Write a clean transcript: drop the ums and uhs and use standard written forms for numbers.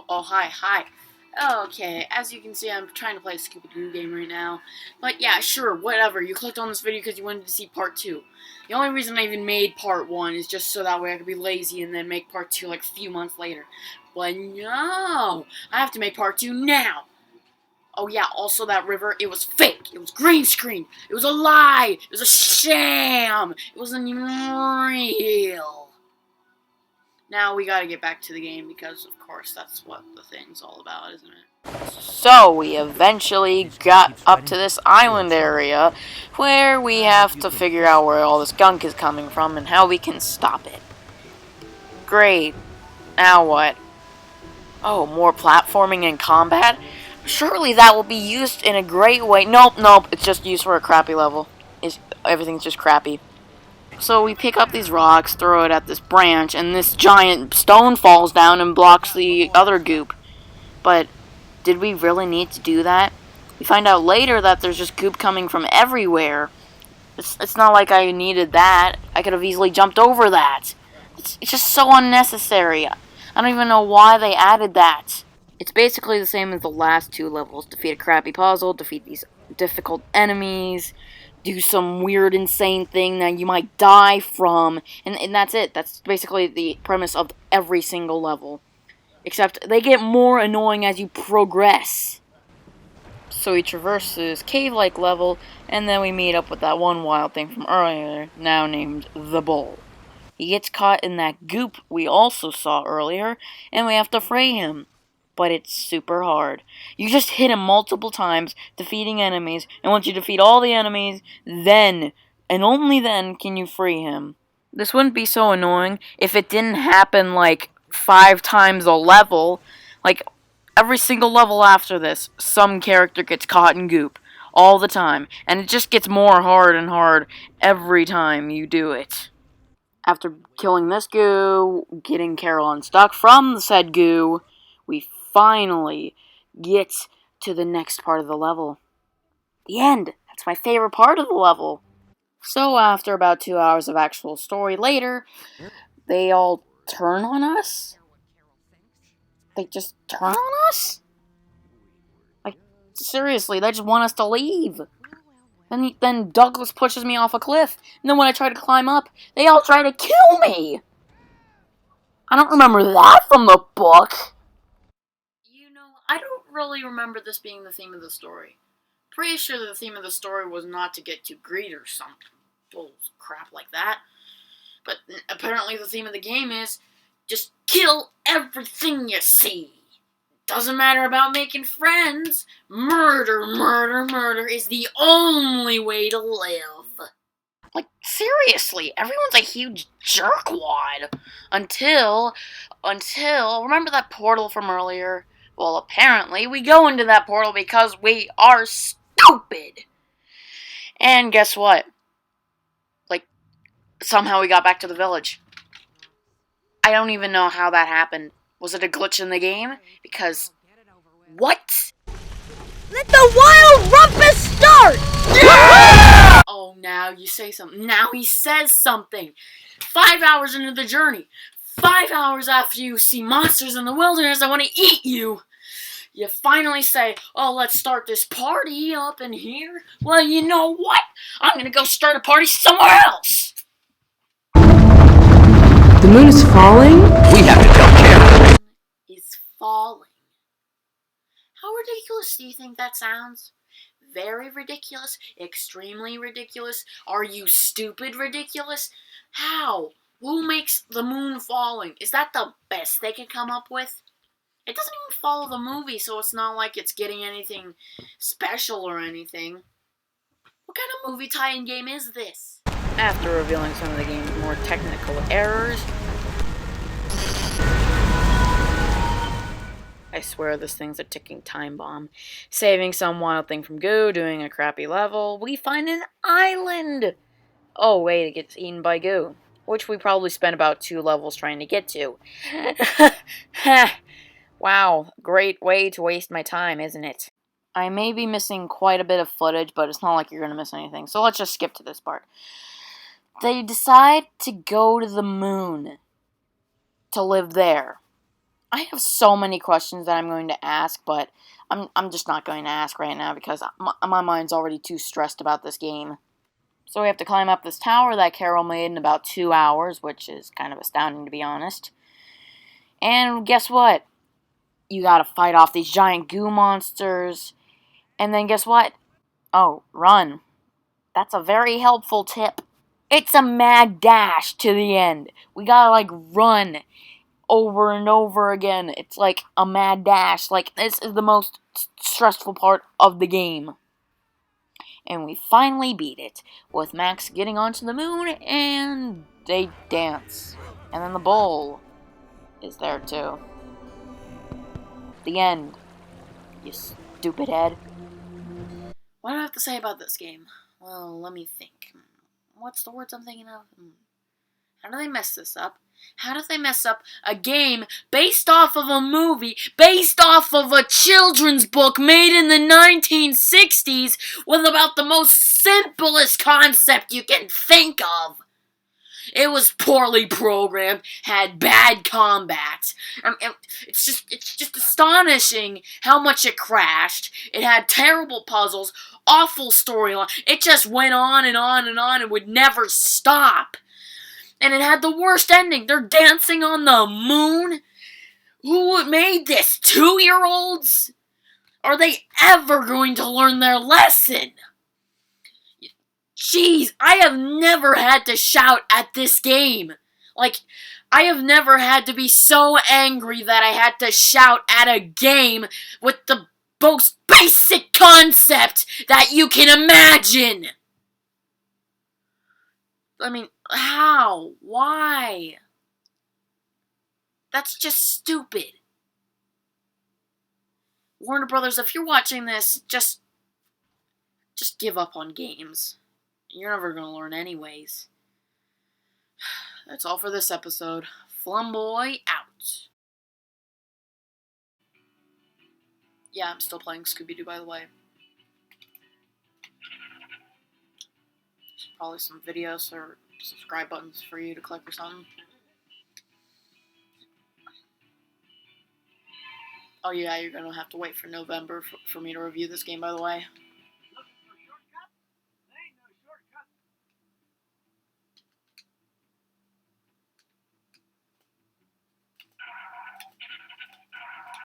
Hi. Okay, as you can see, I'm trying to play a Scooby-Doo game right now. But yeah, sure, whatever. You clicked on this video because you wanted to see part 2. The only reason I even made part 1 is just so that way I could be lazy and then make part 2 like a few months later. But no! I have to make part 2 now! Oh yeah, also that river, it was fake. It was green screen. It was a lie. It was a sham. It wasn't even real. Now we gotta get back to the game because, of course, that's what the thing's all about, isn't it? So, we eventually got up to this island area where we have to figure out where all this gunk is coming from and how we can stop it. Great. Now what? Oh, more platforming and combat? Surely that will be used in a great way. Nope, it's just used for a crappy level. Everything's just crappy. So we pick up these rocks, throw it at this branch, and this giant stone falls down and blocks the other goop. But did we really need to do that? We find out later that there's just goop coming from everywhere. It's not like I needed that. I could have easily jumped over that. It's just so unnecessary. I don't even know why they added that. It's basically the same as the last 2 levels. Defeat a crappy puzzle, defeat these difficult enemies, do some weird, insane thing that you might die from, and that's it. That's basically the premise of every single level. Except they get more annoying as you progress. So we traverse this cave-like level, and then we meet up with that one wild thing from earlier, now named the Bull. He gets caught in that goop we also saw earlier, and we have to free him. But it's super hard. You just hit him multiple times, defeating enemies, and once you defeat all the enemies, then, and only then, can you free him. This wouldn't be so annoying if it didn't happen like 5 times a level. Like, every single level after this, some character gets caught in goop. All the time. And it just gets more hard and hard every time you do it. After killing this goo, getting Carol unstuck from the said goo, we finally get to the next part of the level. The end! That's my favorite part of the level. So after about 2 hours of actual story later, they all turn on us? They just turn on us? Like, seriously, they just want us to leave. Then Douglas pushes me off a cliff, and then when I try to climb up, they all try to kill me! I don't remember that from the book. I don't really remember this being the theme of the story. Pretty sure that the theme of the story was not to get too greedy or some bull crap like that. But apparently the theme of the game is just kill everything you see. Doesn't matter about making friends. Murder is the only way to live. Like, seriously, everyone's a huge jerkwad. Until, remember that portal from earlier? Well, apparently, we go into that portal because we are stupid. And guess what? Like, somehow we got back to the village. I don't even know how that happened. Was it a glitch in the game? Because, what? Let the wild rumpus start! Yeah! Oh, now you say something. Now he says something. 5 hours into the journey. 5 hours after you see monsters in the wilderness that want to eat you. You finally say, oh, let's start this party up in here. Well, you know what? I'm going to go start a party somewhere else. The moon is falling? We have to tell Carol. Is falling. How ridiculous do you think that sounds? Very ridiculous. Extremely ridiculous. Are you stupid ridiculous? How? Who makes the moon falling? Is that the best they could come up with? It doesn't even follow the movie, so it's not like it's getting anything special or anything. What kind of movie tie-in game is this? After revealing some of the game's more technical errors, I swear this thing's a ticking time bomb. Saving some wild thing from goo, doing a crappy level, we find an island! Oh wait, it gets eaten by goo, which we probably spent about 2 levels trying to get to. Wow, great way to waste my time, isn't it? I may be missing quite a bit of footage, but it's not like you're going to miss anything, so let's just skip to this part. They decide to go to the moon to live there. I have so many questions that I'm going to ask, but I'm just not going to ask right now because my mind's already too stressed about this game. So we have to climb up this tower that Carol made in about 2 hours, which is kind of astounding to be honest. And guess what? You gotta fight off these giant goo monsters. And then guess what? Oh, run. That's a very helpful tip. It's a mad dash to the end. We gotta, like, run over and over again. It's like a mad dash. Like, this is the most stressful part of the game. And we finally beat it, with Max getting onto the moon, and they dance. And then the bowl is there, too. The end. You stupid head. What do I have to say about this game? Well, let me think. What's the words I'm thinking of? How do they mess this up? How do they mess up a game based off of a movie, based off of a children's book made in the 1960s with about the most simplest concept you can think of? It was poorly programmed, had bad combat. It's just astonishing how much it crashed. It had terrible puzzles, awful storyline. It just went on and on and on and would never stop. And it had the worst ending. They're dancing on the moon? Who made this? 2-year-olds? Are they ever going to learn their lesson? Jeez, I have never had to shout at this game. Like, I have never had to be so angry that I had to shout at a game with the most basic concept that you can imagine. I mean, how? Why? That's just stupid. Warner Brothers, if you're watching this, just give up on games. You're never gonna learn anyways. That's all for this episode. Flumboy out. Yeah, I'm still playing Scooby-Doo, by the way. Probably some videos or subscribe buttons for you to click or something. Oh yeah, you're gonna have to wait for November for me to review this game, by the way.